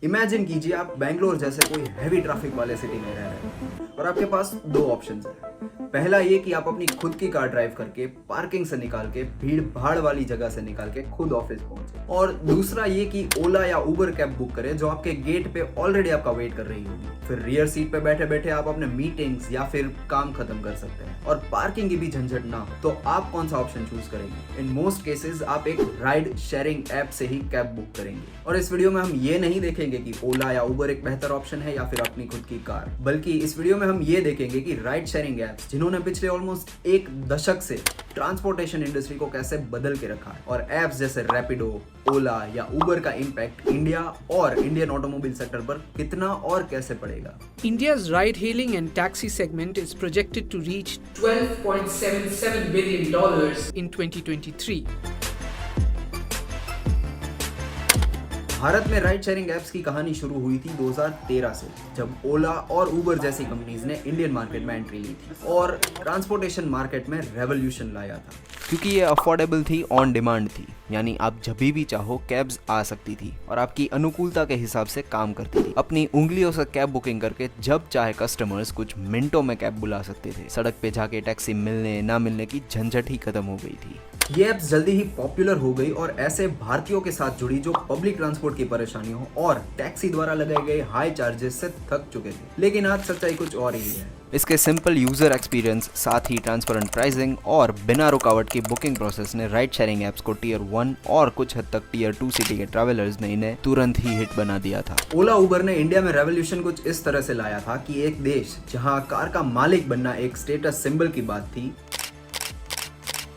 Imagine कीजिए आप बेंगलोर जैसे कोई हैवी ट्रैफिक वाले सिटी में रह रहे हैं और आपके पास दो ऑप्शंस हैं। पहला ये कि आप अपनी खुद की कार ड्राइव करके पार्किंग से निकाल के भीड़ भाड़ वाली जगह से निकाल के खुद ऑफिस पहुंचे, और दूसरा ये कि ओला या उबर कैब बुक करें जो आपके गेट पे ऑलरेडी आपका वेट कर रही होगी। फिर रियर सीट पे बैठे बैठे आप अपने मीटिंग्स या फिर काम खत्म कर सकते हैं और पार्किंग की भी झंझट ना हो। तो आप कौन सा ऑप्शन चूज करेंगे? इन मोस्ट केसेस आप एक राइड शेयरिंग ऐप से ही कैब बुक करेंगे। और इस वीडियो में हम ये नहीं देखेंगे कि ओला या उबर एक बेहतर ऑप्शन है या फिर अपनी खुद की कार, बल्कि इस वीडियो में हम ये देखेंगे कि राइड शेयरिंग ऐप्स जिन्होंने पिछले ऑलमोस्ट एक दशक से ट्रांसपोर्टेशन इंडस्ट्री को कैसे बदल के रखा है, और ऐप्स जैसे रैपिडो, ओला या उबर का इंपैक्ट इंडिया और इंडियन ऑटोमोबाइल सेक्टर पर कितना और कैसे पड़ेगा। India's ride-hailing and taxi segment is projected to reach $12.77 billion in 2023. Bharat में राइड शेयरिंग ऐप्स की कहानी शुरू हुई थी 2013 से, जब ओला और उबर जैसी कंपनीज ने इंडियन मार्केट में एंट्री ली थी और ट्रांसपोर्टेशन मार्केट में रेवोल्यूशन लाया था। क्योंकि ये अफोर्डेबल थी, ऑन डिमांड थी, यानी आप जब भी चाहो कैब्स आ सकती थी और आपकी अनुकूलता के हिसाब से काम करती थी। अपनी उंगलियों से कैब बुकिंग करके जब चाहे कस्टमर्स कुछ मिनटों में कैब बुला सकते थे। सड़क पे जाके टैक्सी मिलने ना मिलने की झंझट ही खत्म हो गई थी। ये ऐप्स जल्दी ही पॉपुलर हो गई और ऐसे भारतीयों के साथ जुड़ी जो पब्लिक ट्रांसपोर्ट की परेशानियों और टैक्सी द्वारा लगाए गए हाई चार्जेस से थक चुके थे। लेकिन आज सच्चाई कुछ और ही है। इसके सिंपल यूजर एक्सपीरियंस, साथ ही ट्रांसपेरेंट प्राइसिंग और बिना रुकावट की बुकिंग प्रोसेस ने राइड शेयरिंग ऐप्स को टियर 1 और कुछ हद तक टियर 2 सिटी के ट्रैवलर्स ने इन्हें तुरंत ही हिट बना दिया था। ओला उबर ने इंडिया में रेवोल्यूशन कुछ इस तरह से लाया था कि एक देश जहां कार का मालिक बनना एक स्टेटस सिंबल की बात थी,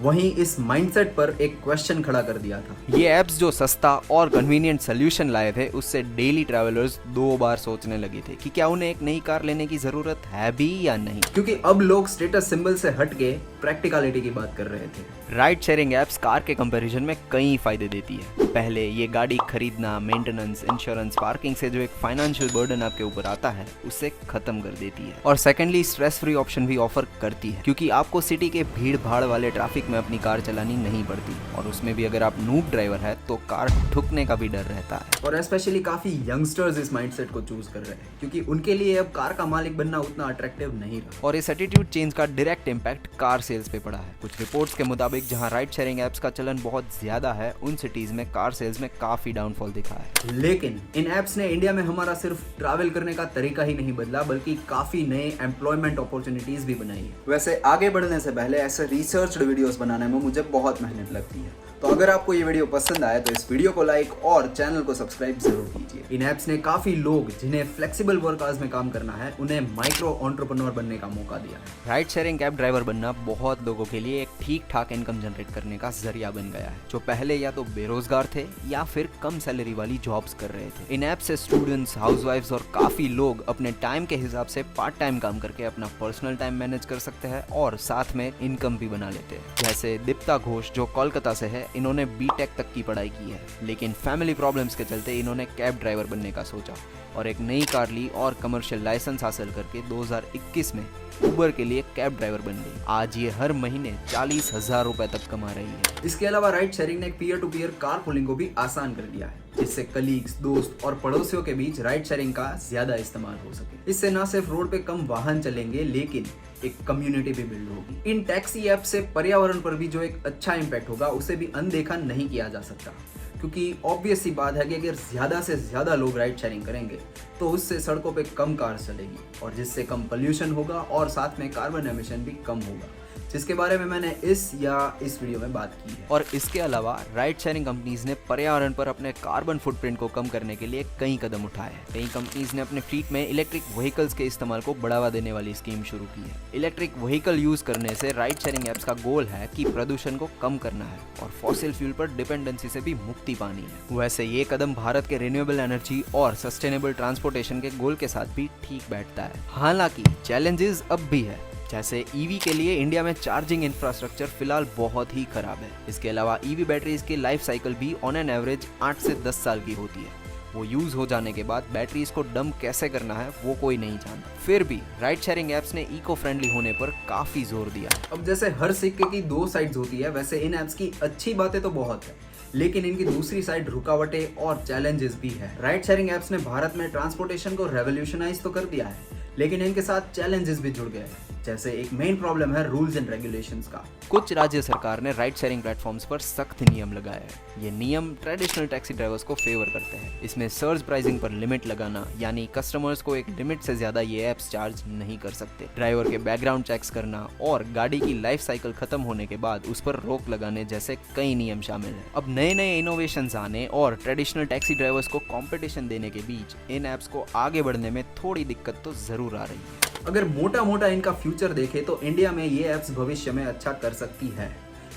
वहीं इस माइंडसेट पर एक क्वेश्चन खड़ा कर दिया था। ये ऐप्स जो सस्ता और कन्वीनियंट सोल्यूशन लाए थे, उससे डेली ट्रैवलर्स 2 बार सोचने लगे थे कि क्या उन्हें एक नई कार लेने की जरूरत है भी या नहीं, क्योंकि अब लोग स्टेटस सिंबल से हट के प्रैक्टिकलिटी की बात कर रहे थे। राइड शेयरिंग ऐप्स कार के कंपैरिजन में कई फायदे देती है। पहले, ये गाड़ी खरीदना, मेंटेनेंस, इंश्योरेंस, पार्किंग से जो एक फाइनेंशियल बर्डन आपके ऊपर आता है, उसे खत्म कर देती है। और सेकेंडली, स्ट्रेस फ्री ऑप्शन भी ऑफर करती है, क्योंकि आपको सिटी के भीड़ भाड़ वाले ट्रैफिक में अपनी कार चलानी नहीं पड़ती, और उसमें भी अगर आप नूब ड्राइवर है तो कार ठुकने का भी डर रहता है। और स्पेशली काफी यंगस्टर्स इस माइंडसेट को चूज कर रहे हैं, क्योंकि उनके लिए अब कार का मालिक बनना उतना अट्रैक्टिव नहीं रहा। और इस एटीट्यूड चेंज का डायरेक्ट इंपैक्ट कार सेल्स पे पड़ा है। कुछ रिपोर्ट्स के मुताबिक जहां राइड शेयरिंग ऐप्स का चलन बहुत ज्यादा है, उन सिटीज में कार सेल्स में काफी डाउनफॉल दिखा है। लेकिन इन ऐप्स ने इंडिया में हमारा सिर्फ ट्रैवल करने का तरीका ही नहीं बदला, बल्कि काफी नए एम्प्लॉयमेंट अपॉर्चुनिटीज भी बनाई है। वैसे आगे बढ़ने से पहले ऐसे रिसर्च्ड वीडियोस बनाने में मुझे बहुत मेहनत लगती है, तो अगर आपको ये वीडियो पसंद आए तो इस वीडियो को लाइक और चैनल को सब्सक्राइब जरूर कीजिए। इन ऐप्स ने काफी लोग जिन्हें फ्लेक्सिबल वर्क आवर्स में काम करना है, उन्हें माइक्रो एंटरप्रेन्योर बनने का मौका दिया है। राइड शेयरिंग कैब ड्राइवर बनना बहुत लोगों के लिए एक ठीक ठाक इनकम जनरेट करने का जरिया बन गया है, जो पहले या तो बेरोजगार थे या फिर कम सैलरी वाली जॉब्स कर रहे थे। इन ऐप्स से स्टूडेंट्स, हाउसवाइफ्स और काफी लोग अपने टाइम के हिसाब से पार्ट टाइम काम करके अपना पर्सनल टाइम मैनेज कर सकते हैं और साथ में इनकम भी बना लेते हैं। जैसे दीप्ता घोष जो कोलकाता से है, इन्होंने बीटेक तक की पढ़ाई की है, लेकिन फैमिली प्रॉब्लम्स के चलते इन्होंने कैब ड्राइवर बनने का सोचा और एक नई कार ली और कमर्शियल लाइसेंस हासिल करके 2021 में उबर के लिए कैब ड्राइवर बन गई। आज ये हर महीने 40,000 रुपए तक कमा रही है। इसके अलावा राइड शेयरिंग ने peer to peer car pooling को भी आसान कर दिया है, जिससे कलीग्स, दोस्त और पड़ोसियों के बीच राइड शेयरिंग का ज्यादा इस्तेमाल हो सके। इससे न सिर्फ रोड पे कम वाहन चलेंगे, लेकिन एक कम्युनिटी भी बिल्ड होगी। इन टैक्सी ऐप से पर्यावरण पर भी जो एक अच्छा इम्पैक्ट होगा, उसे भी अनदेखा नहीं किया जा सकता, क्योंकि ऑब्वियस सी बात है कि अगर ज्यादा से ज्यादा लोग राइड शेयरिंग करेंगे तो उससे सड़कों पे कम कार चलेगी और जिससे कम पोल्यूशन होगा और साथ में कार्बन एमिशन भी कम होगा, जिसके बारे में मैंने इस वीडियो में बात की है। और इसके अलावा राइड शेयरिंग कंपनीज ने पर्यावरण पर अपने कार्बन फुटप्रिंट को कम करने के लिए कई कदम उठाए हैं। कई कंपनीज ने अपने फ्लीट में इलेक्ट्रिक व्हीकल्स के इस्तेमाल को बढ़ावा देने वाली स्कीम शुरू की है। इलेक्ट्रिक व्हीकल यूज करने से राइड शेयरिंग ऐप्स का गोल है कि प्रदूषण को कम करना है और फॉसिल फ्यूल पर डिपेंडेंसी से भी मुक्ति पानी है। वैसे ये कदम भारत के रिन्यूएबल एनर्जी और सस्टेनेबल ट्रांसपोर्टेशन के गोल के साथ भी ठीक बैठता है। हालांकि चैलेंजेस अब भी है, जैसे ईवी के लिए इंडिया में चार्जिंग इंफ्रास्ट्रक्चर फिलहाल बहुत ही खराब है। इसके अलावा ईवी बैटरीज की लाइफ साइकिल भी ऑन एन एवरेज 8 से 10 साल की होती है। वो यूज हो जाने के बाद बैटरीज को डंप कैसे करना है वो कोई नहीं जानता। फिर भी राइड शेयरिंग ऐप्स ने इको फ्रेंडली होने पर काफी जोर दिया है। अब जैसे हर सिक्के की 2 साइड्स होती है, वैसे इन ऐप्स की अच्छी बातें तो बहुत है, लेकिन इनकी दूसरी साइड रुकावटें और चैलेंजेस भी है। राइड शेयरिंग एप्स ने भारत में ट्रांसपोर्टेशन को रेवोल्यूशनाइज तो कर दिया है, लेकिन इनके साथ चैलेंजेस भी जुड़ गए हैं। जैसे एक मेन प्रॉब्लम है रूल्स एंड रेगुलेशंस का। कुछ राज्य सरकार ने राइड शेयरिंग प्लेटफॉर्म्स पर सख्त नियम लगाए हैं। ये नियम ट्रेडिशनल टैक्सी ड्राइवर्स को फेवर करते हैं। इसमें सर्ज प्राइसिंग पर लिमिट लगाना, यानी कस्टमर्स को एक लिमिट से ज्यादा ये एप्स चार्ज नहीं कर सकते। ड्राइवर के बैकग्राउंड चेक्स करना और गाड़ी की लाइफ साइकिल खत्म होने के बाद उस पर रोक लगाने जैसे कई नियम शामिल हैं। अब नए नए इनोवेशंस आने और ट्रेडिशनल टैक्सी ड्राइवर्स को कंपटीशन देने के बीच इन एप्स को आगे बढ़ने में थोड़ी दिक्कत तो जरूर आ रही है। अगर मोटा मोटा इनका फ्यूचर देखें तो इंडिया में ये एप्स भविष्य में अच्छा कर सकती है,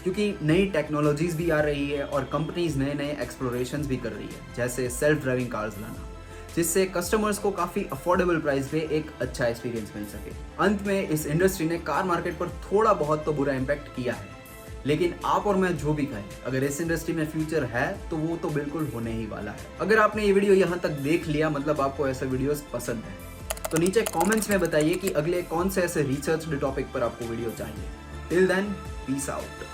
क्योंकि नई टेक्नोलॉजीज भी आ रही है और कंपनीज नए नए एक्सप्लोरेशंस भी कर रही है, जैसे सेल्फ ड्राइविंग कार्स लाना, जिससे कस्टमर्स को काफी अफोर्डेबल प्राइस पे एक अच्छा एक्सपीरियंस मिल सके। अंत में इस इंडस्ट्री ने कार मार्केट पर थोड़ा बहुत तो बुरा इम्पैक्ट किया है, लेकिन आप और मैं जो भी कहें, अगर इस इंडस्ट्री में फ्यूचर है तो वो तो बिल्कुल होने ही वाला है। अगर आपने ये वीडियो यहाँ तक देख लिया, मतलब आपको ऐसे वीडियोस पसंद है, तो नीचे कमेंट्स में बताइए कि अगले कौन से ऐसे रिसर्च टॉपिक पर आपको वीडियो चाहिए। Till then, peace out.